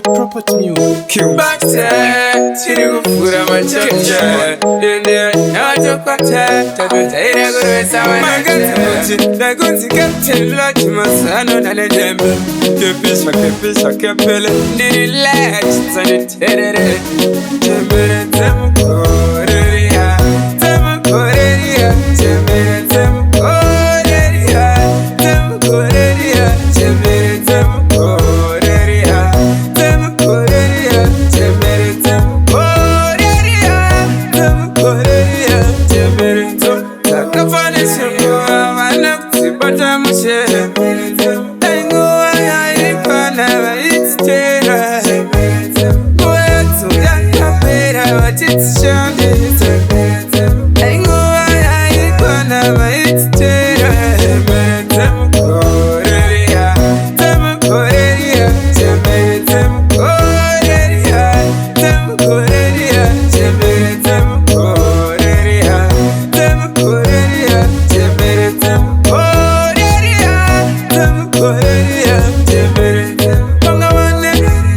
Smart Property Music. Kimbakse, chiri kufura machacha. Dende, nawachokwata, tabutaira kurwesa wanate. Magati muti, dagunzi captain lati masano na lejembe. Kepisha kepele, ndiri lati zani terere. Tembere temu koreria, temu koreria. Tembere temu koreria, temu koreria. Tembere temu koreria, temu koreria. Tembere temu koreria, temu koreria. Tembere temu takafane shunguwa wana kutibata mushe. Ainguwa ya ilipana wa ititera. Mwetu ya kapera wa titishande. Ainguwa ya ilipana wa ititera. Tembere temu koreria, temu koreria. Tembere temu koreria, temu koreria. Tembere temu koreria, temu koreria. Tembere temu koreria, temu koreria. Tembere temu kongamane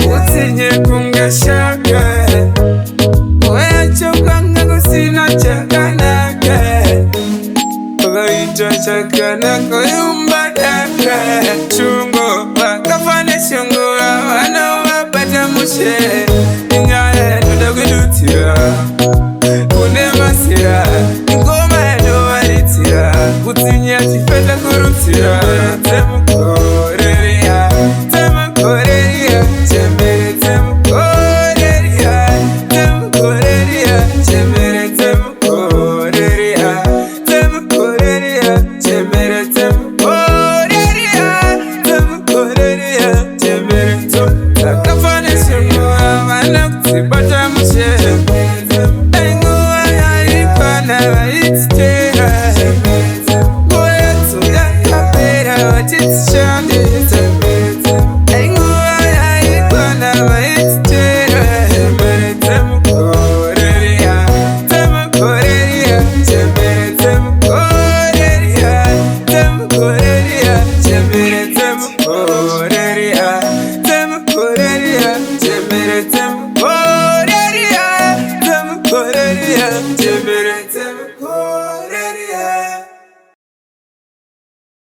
utinye kungashaka. Weachokanga kusina chakanaka. Ogaitwa chakanaka yumbadaka. Chungo wakafane shungo wana wapata mushe.